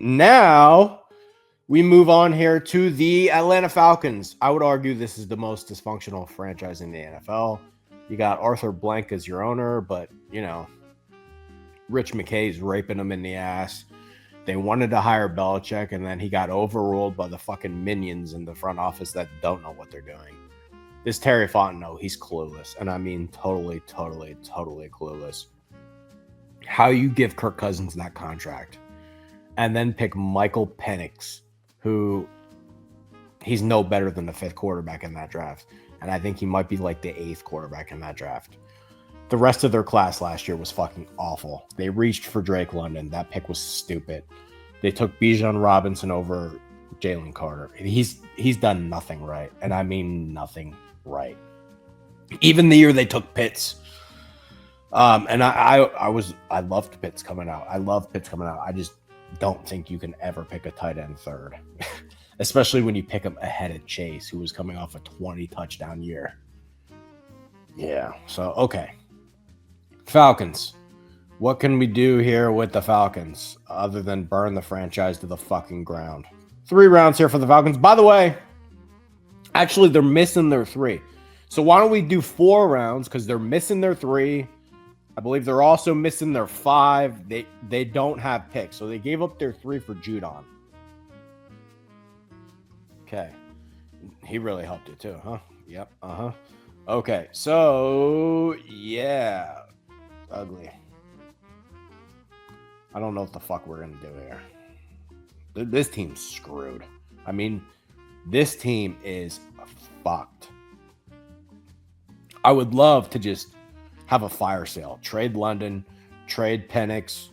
Now we move on here to the Atlanta Falcons. I would argue this is the most dysfunctional franchise in the NFL. You got Arthur Blank as your owner, but, Rich McKay's raping him in the ass. They wanted to hire Belichick, and then he got overruled by the fucking minions in the front office that don't know what they're doing. This Terry Fontenot, he's clueless. And I mean totally clueless. How you give Kirk Cousins that contract and then pick Michael Penix, who he's no better than the 5th quarterback in that draft. And I think he might be like the 8th quarterback in that draft. The rest of their class last year was fucking awful. They reached for Drake London. That pick was stupid. They took Bijan Robinson over Jalen Carter. He's done nothing right. And I mean nothing right. Even the year they took Pitts. And I loved Pitts coming out. I just don't think you can ever pick a tight end 3rd. Especially when you pick him ahead of Chase, who was coming off a 20 touchdown year. Yeah, so okay. Falcons. What can we do here with the Falcons other than burn the franchise to the fucking ground? 3 rounds here for the Falcons. By the way, actually, they're missing their 3. So why don't we do 4 rounds? Because they're missing their 3. I believe they're also missing their 5. They don't have picks. So they gave up their 3 for Judon. Okay. He really helped you too, huh? Yep. Uh-huh. Okay. So, yeah. Ugly. I don't know what the fuck we're going to do here. This team's screwed. I mean, this team is fucked. I would love to just have a fire sale. Trade London, trade Penix,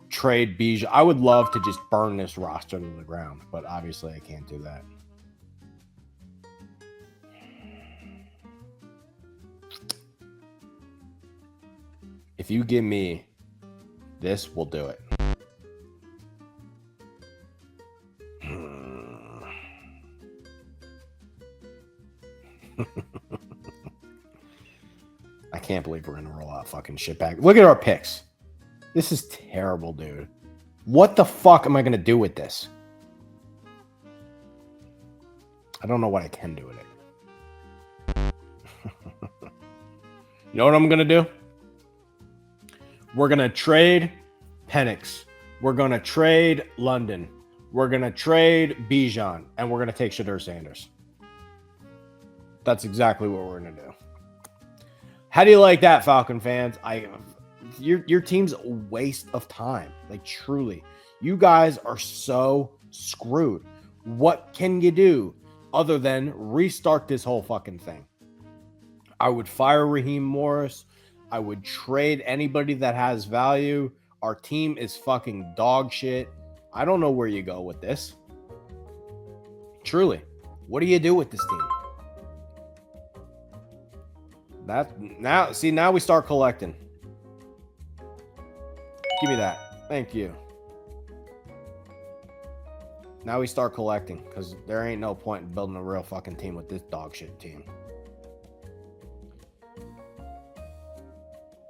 trade Bijan. I would love to just burn this roster to the ground, but obviously I can't do that. If you give me this, we'll do it. I can't believe we're going to roll out fucking shit back. Look at our picks. This is terrible, dude. What the fuck am I going to do with this? I don't know what I can do with it. You know what I'm going to do? We're going to trade Penix. We're going to trade London. We're going to trade Bijan. And we're going to take Shadur Sanders. That's exactly what we're going to do. How do you like that, Falcon fans? Your team's a waste of time. Like, truly. You guys are so screwed. What can you do other than restart this whole fucking thing? I would fire Raheem Morris. I would trade anybody that has value. Our team is fucking dog shit. I don't know where you go with this. Truly. What do you do with this team? Now we start collecting. Give me that. Thank you. Now we start collecting, because there ain't no point in building a real fucking team with this dog shit team.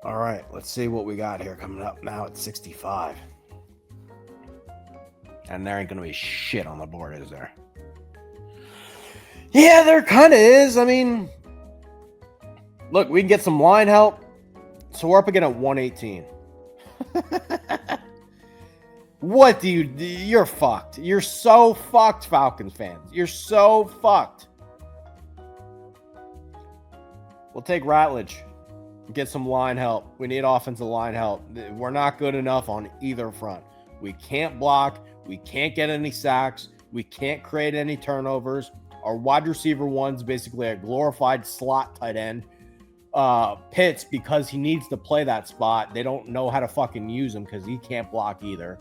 All right, let's see what we got here coming up now at 65. And there ain't going to be shit on the board, is there? Yeah, there kind of is. I mean, look, we can get some line help. So we're up again at 118. What do you do? You're fucked. You're so fucked, Falcons fans. You're so fucked. We'll take Ratledge. Get some line help. We need offensive line help. We're not good enough on either front. We can't block. We can't get any sacks. We can't create any turnovers. Our wide receiver one's basically a glorified slot tight end. Pitts, because he needs to play that spot, they don't know how to fucking use him because he can't block either.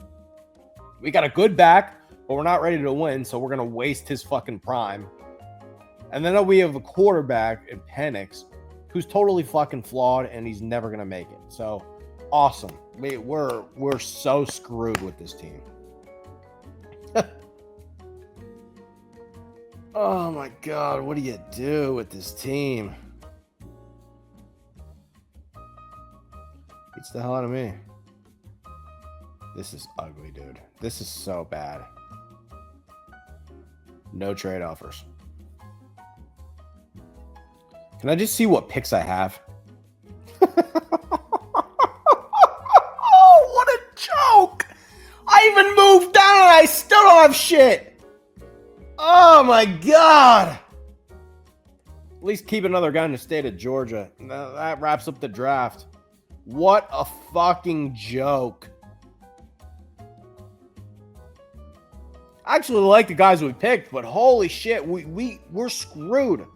We got a good back, but we're not ready to win, so we're going to waste his fucking prime. And then we have a quarterback in Penix who's totally fucking flawed, and he's never going to make it. So, awesome. We're so screwed with this team. Oh, my God. What do you do with this team? Beats the hell out of me. This is ugly, dude. This is so bad. No trade offers. Can I just see what picks I have? Oh, what a joke! I even moved down and I still don't have shit. Oh my god! At least keep another guy in the state of Georgia. That wraps up the draft. What a fucking joke. I actually like the guys we picked, but holy shit, we're screwed.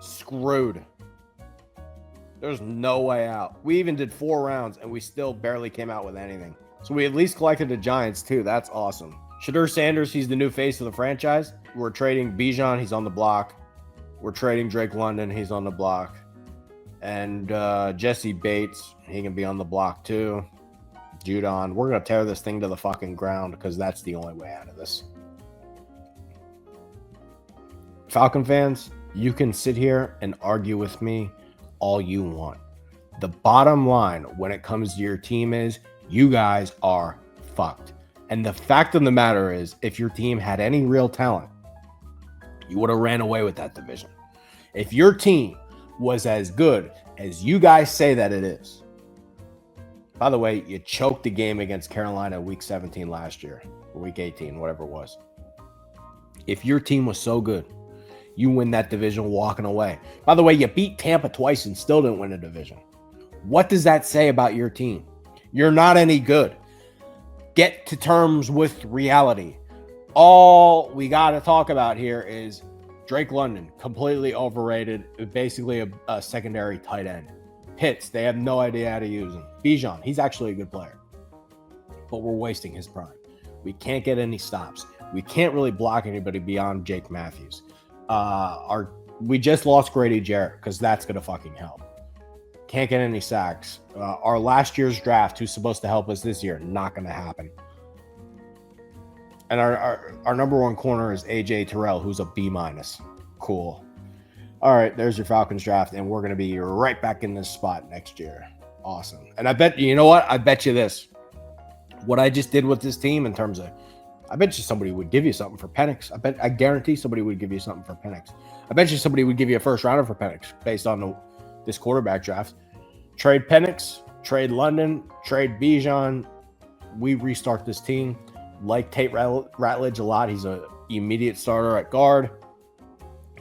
Screwed. There's no way out. We even did 4 rounds and we still barely came out with anything. So we at least collected the Giants too. That's awesome. Shadur Sanders, he's the new face of the franchise. We're trading Bijan, he's on the block. We're trading Drake London, he's on the block. And Jesse Bates, he can be on the block too. Judon, we're going to tear this thing to the fucking ground because that's the only way out of this. Falcon fans, you can sit here and argue with me all you want. The bottom line when it comes to your team is you guys are fucked. And the fact of the matter is, if your team had any real talent, you would have ran away with that division. If your team was as good as you guys say that it is. By the way, you choked the game against Carolina week 17 last year, or week 18, whatever it was. If your team was so good, you win that division walking away. By the way, you beat Tampa twice and still didn't win a division. What does that say about your team? You're not any good. Get to terms with reality. All we got to talk about here is Drake London, completely overrated, basically a secondary tight end. Pitts, they have no idea how to use him. Bijan, he's actually a good player, but we're wasting his prime. We can't get any stops. We can't really block anybody beyond Jake Matthews. We just lost Grady Jarrett because that's going to fucking help. Can't get any sacks. Our last year's draft, who's supposed to help us this year, not going to happen. And our number one corner is AJ Terrell, who's a B-. Cool. All right, there's your Falcons draft, and we're going to be right back in this spot next year. Awesome. And I bet, you know what? I bet you this. What I just did with this team in terms of, I bet you somebody would give you something for Penix. I guarantee somebody would give you something for Penix. I bet you somebody would give you a first rounder for Penix based on this quarterback draft. Trade Penix, trade London, trade Bijan. We restart this team. Like Tate Ratledge a lot. He's an immediate starter at guard.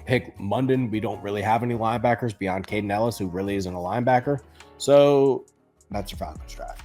Pick London. We don't really have any linebackers beyond Caden Ellis, who really isn't a linebacker. So that's your Falcons draft.